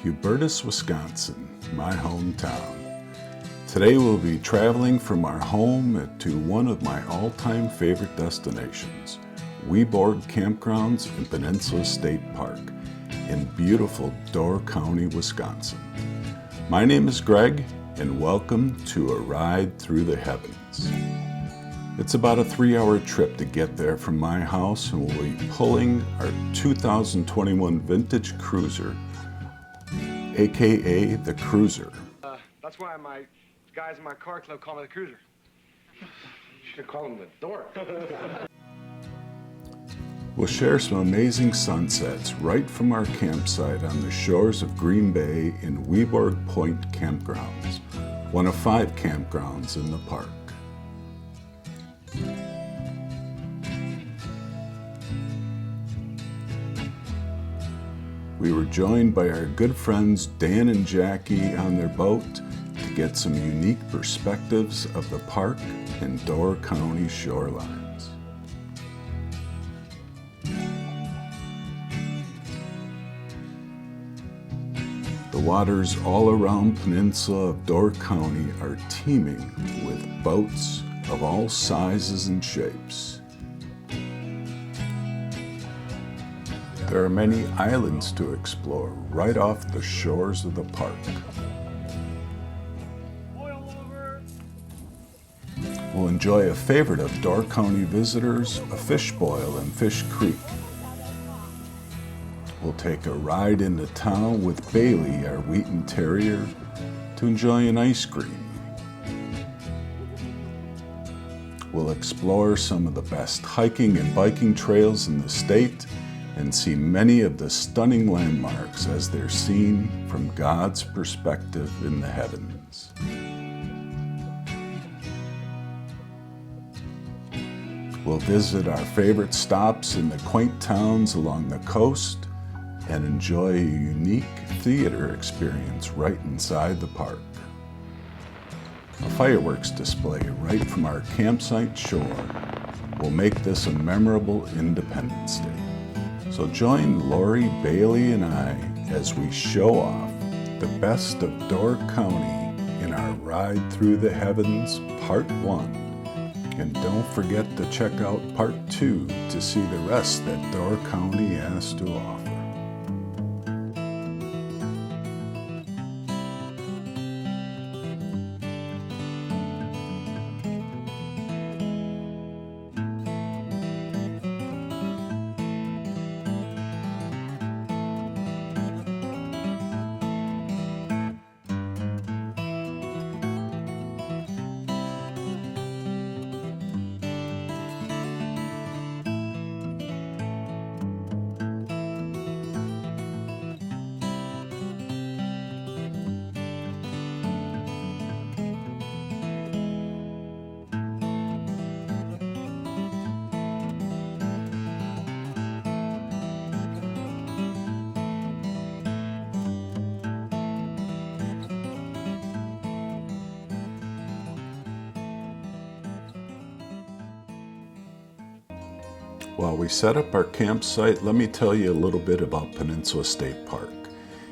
Hubertus, Wisconsin, my hometown. Today we'll be traveling from our home to one of my all-time favorite destinations, Weborg Campgrounds in Peninsula State Park in beautiful Door County, Wisconsin. My name is Greg, and welcome to a ride through the heavens. It's about a 3-hour trip to get there from my house, and we'll be pulling our 2021 vintage cruiser, aka the Cruiser. That's why my guys in my car club call me the Cruiser. You should have called him the Dork. We'll share some amazing sunsets right from our campsite on the shores of Green Bay in Weborg Point Campgrounds, one of 5 campgrounds in the park. We were joined by our good friends Dan and Jackie on their boat to get some unique perspectives of the park and Door County shorelines. The waters all around Peninsula of Door County are teeming with boats of all sizes and shapes. There are many islands to explore right off the shores of the park. We'll enjoy a favorite of Door County visitors, a fish boil in Fish Creek. We'll take a ride into town with Bailey, our Wheaton Terrier, to enjoy an ice cream. We'll explore some of the best hiking and biking trails in the state and see many of the stunning landmarks as they're seen from God's perspective in the heavens. We'll visit our favorite stops in the quaint towns along the coast and enjoy a unique theater experience right inside the park. A fireworks display right from our campsite shore will make this a memorable Independence Day. So join Lori, Bailey, and I as we show off the best of Door County in our Ride Through the Heavens Part 1. And don't forget to check out Part 2 to see the rest that Door County has to offer. While we set up our campsite, let me tell you a little bit about Peninsula State Park.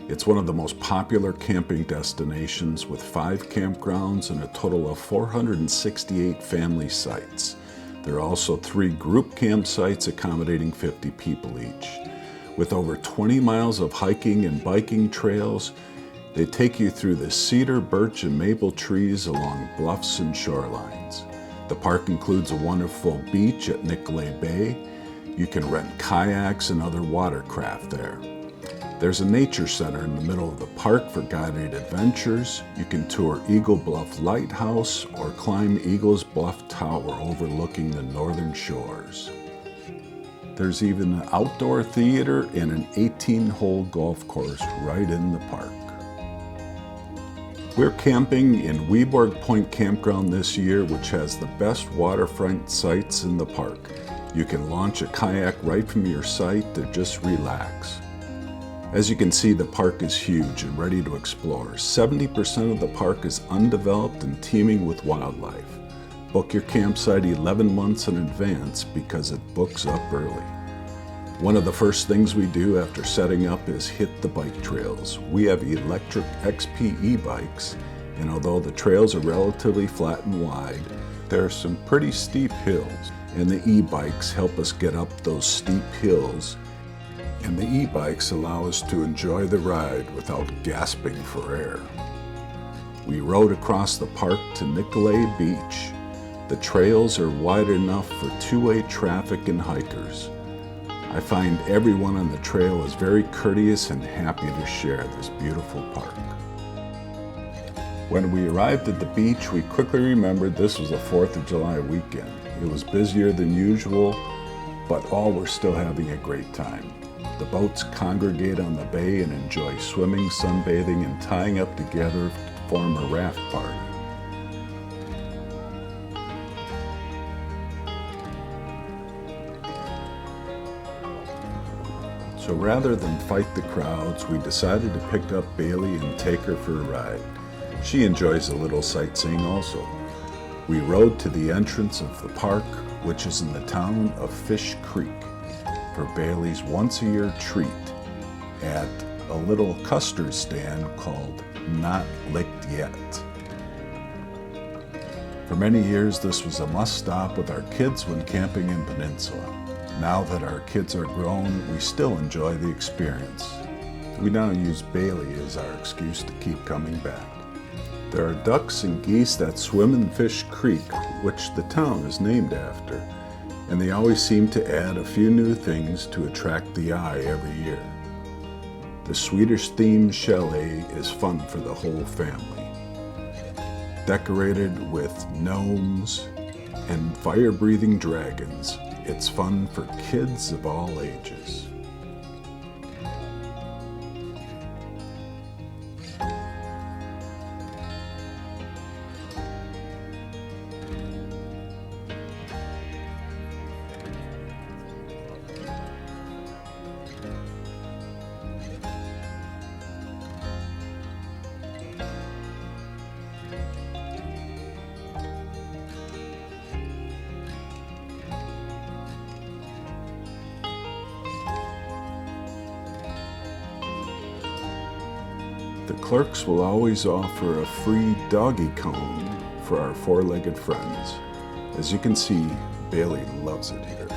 It's one of the most popular camping destinations with 5 campgrounds and a total of 468 family sites. There are also 3 group campsites accommodating 50 people each. With over 20 miles of hiking and biking trails, they take you through the cedar, birch, and maple trees along bluffs and shorelines. The park includes a wonderful beach at Nicolay Bay. You can rent kayaks and other watercraft there. There's a nature center in the middle of the park for guided adventures. You can tour Eagle Bluff Lighthouse or climb Eagle's Bluff Tower overlooking the northern shores. There's even an outdoor theater and an 18-hole golf course right in the park. We're camping in Weborg Point Campground this year, which has the best waterfront sites in the park. You can launch a kayak right from your site to just relax. As you can see, the park is huge and ready to explore. 70% of the park is undeveloped and teeming with wildlife. Book your campsite 11 months in advance because it books up early. One of the first things we do after setting up is hit the bike trails. We have electric XP e-bikes, and although the trails are relatively flat and wide, there are some pretty steep hills, and the e-bikes help us get up those steep hills, and the e-bikes allow us to enjoy the ride without gasping for air. We rode across the park to Nicolay Beach. The trails are wide enough for two-way traffic and hikers. I find everyone on the trail is very courteous and happy to share this beautiful park. When we arrived at the beach, we quickly remembered this was a 4th of July weekend. It was busier than usual, but all were still having a great time. The boats congregate on the bay and enjoy swimming, sunbathing, and tying up together to form a raft party. So rather than fight the crowds, we decided to pick up Bailey and take her for a ride. She enjoys a little sightseeing also. We rode to the entrance of the park, which is in the town of Fish Creek, for Bailey's once-a-year treat at a little custard stand called Not Licked Yet. For many years, this was a must-stop with our kids when camping in Peninsula. Now that our kids are grown, we still enjoy the experience. We now use Bailey as our excuse to keep coming back. There are ducks and geese that swim in Fish Creek, which the town is named after, and they always seem to add a few new things to attract the eye every year. The Swedish-themed chalet is fun for the whole family. Decorated with gnomes and fire-breathing dragons, it's fun for kids of all ages. The clerks will always offer a free doggy cone for our four-legged friends. As you can see, Bailey loves it here.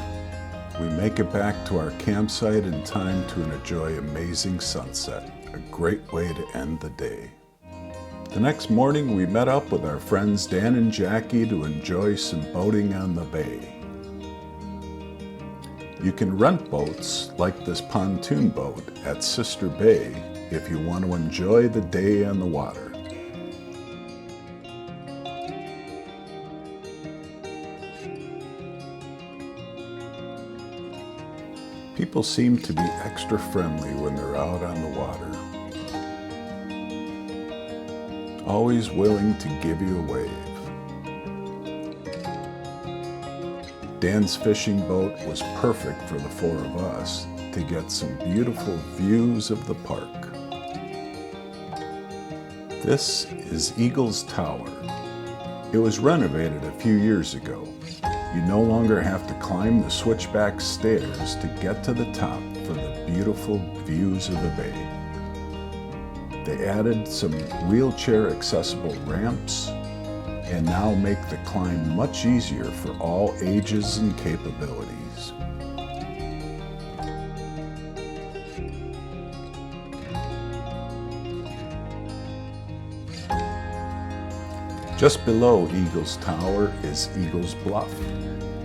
We make it back to our campsite in time to enjoy amazing sunset, a great way to end the day. The next morning, we met up with our friends Dan and Jackie to enjoy some boating on the bay. You can rent boats like this pontoon boat at Sister Bay if you want to enjoy the day on the water. People seem to be extra friendly when they're out on the water, always willing to give you a wave. Dan's fishing boat was perfect for the four of us to get some beautiful views of the park. This is Eagles Tower. It was renovated a few years ago. You no longer have to climb the switchback stairs to get to the top for the beautiful views of the bay. They added some wheelchair accessible ramps and now make the climb much easier for all ages and capabilities. Just below Eagles Tower is Eagles Bluff.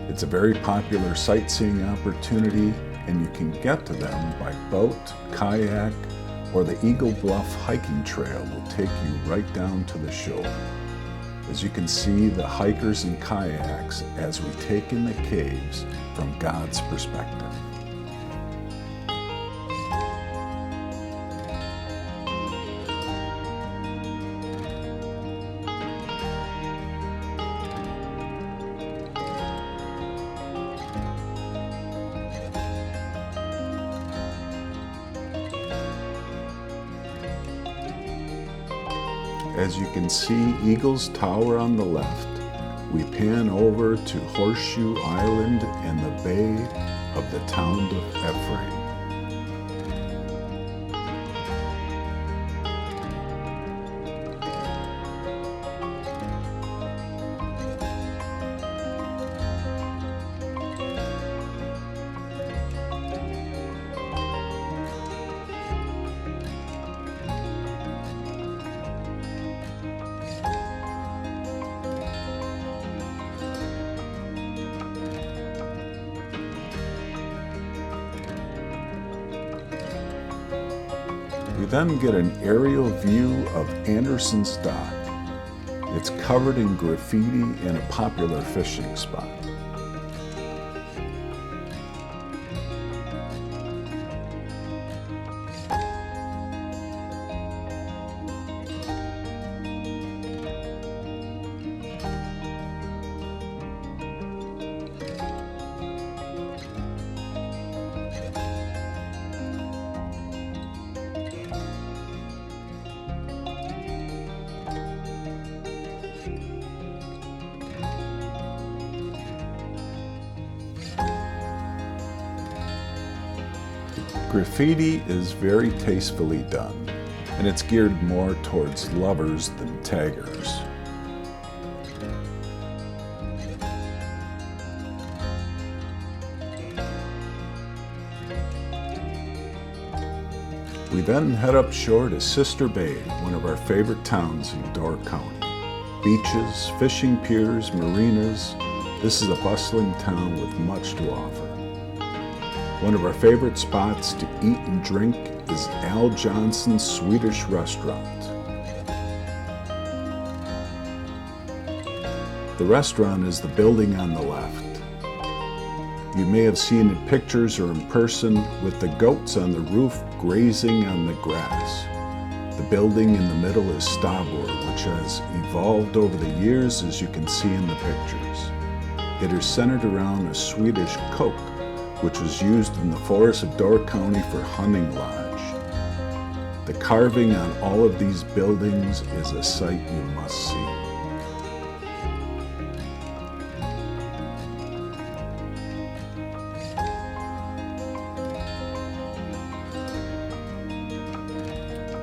It's a very popular sightseeing opportunity, and you can get to them by boat, kayak, or the Eagle Bluff hiking trail will take you right down to the shore. As you can see the hikers and kayaks as we take in the caves from God's perspective. As you can see Eagles Tower on the left, we pan over to Horseshoe Island and the bay of the town of Ephraim. We then get an aerial view of Anderson's Dock. It's covered in graffiti and a popular fishing spot. Graffiti is very tastefully done, and it's geared more towards lovers than taggers. We then head up shore to Sister Bay, one of our favorite towns in Door County. Beaches, fishing piers, marinas. This is a bustling town with much to offer. One of our favorite spots to eat and drink is Al Johnson's Swedish restaurant. The restaurant is the building on the left. You may have seen in pictures or in person with the goats on the roof grazing on the grass. The building in the middle is Starboard, which has evolved over the years, as you can see in the pictures. It is centered around a Swedish Coke, which was used in the forests of Door County for hunting lodge. The carving on all of these buildings is a sight you must see.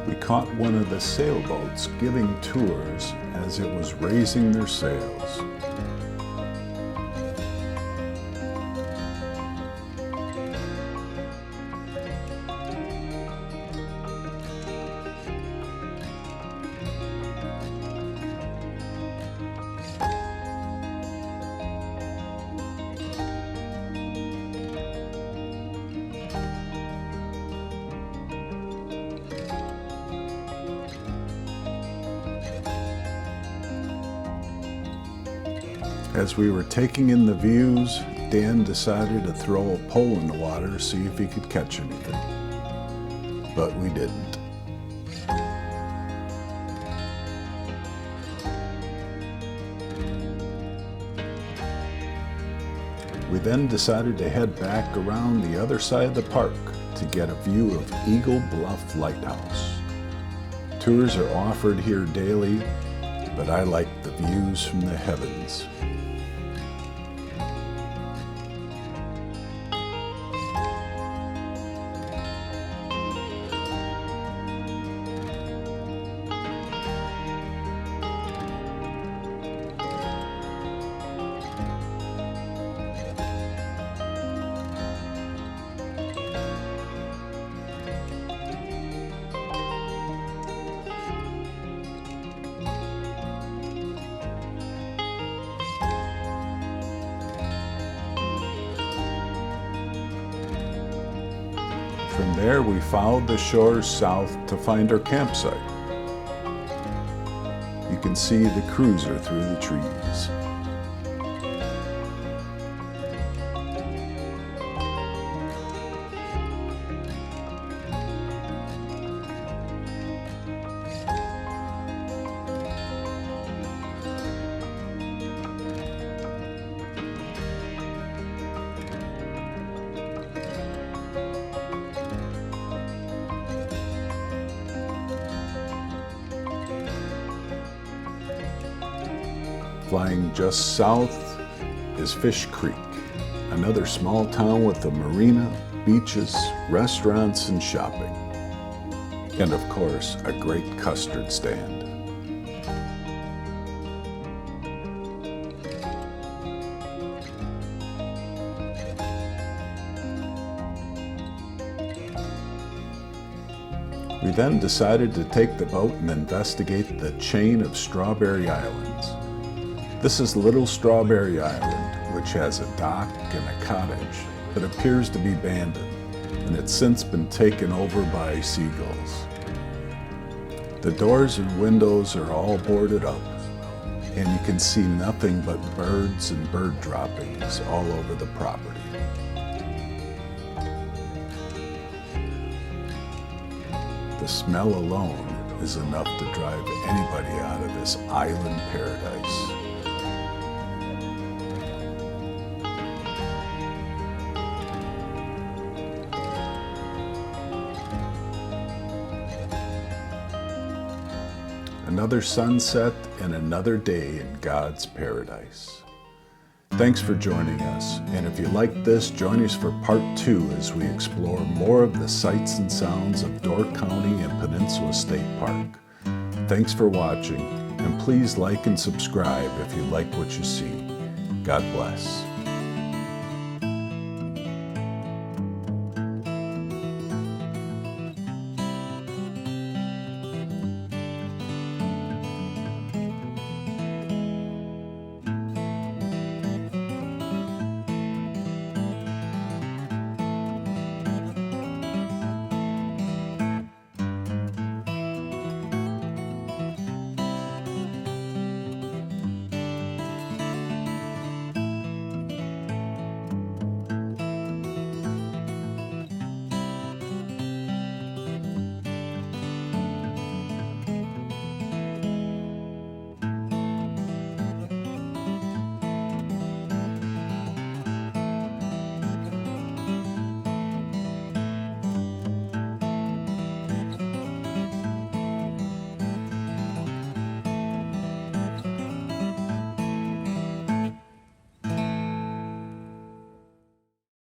We caught one of the sailboats giving tours as it was raising their sails. As we were taking in the views, Dan decided to throw a pole in the water to see if he could catch anything. But we didn't. We then decided to head back around the other side of the park to get a view of Eagle Bluff Lighthouse. Tours are offered here daily, but I like the views from the heavens. From there, we followed the shores south to find our campsite. You can see the cruiser through the trees. Flying just south is Fish Creek, another small town with a marina, beaches, restaurants, and shopping. And of course, a great custard stand. We then decided to take the boat and investigate the chain of Strawberry Islands. This is Little Strawberry Island, which has a dock and a cottage that appears to be abandoned, and it's since been taken over by seagulls. The doors and windows are all boarded up, and you can see nothing but birds and bird droppings all over the property. The smell alone is enough to drive anybody out of this island paradise. Another sunset and another day in God's paradise. Thanks for joining us, and if you like this, join us for part 2 as we explore more of the sights and sounds of Door County and Peninsula State Park. Thanks for watching, and please like and subscribe if you like what you see. God bless.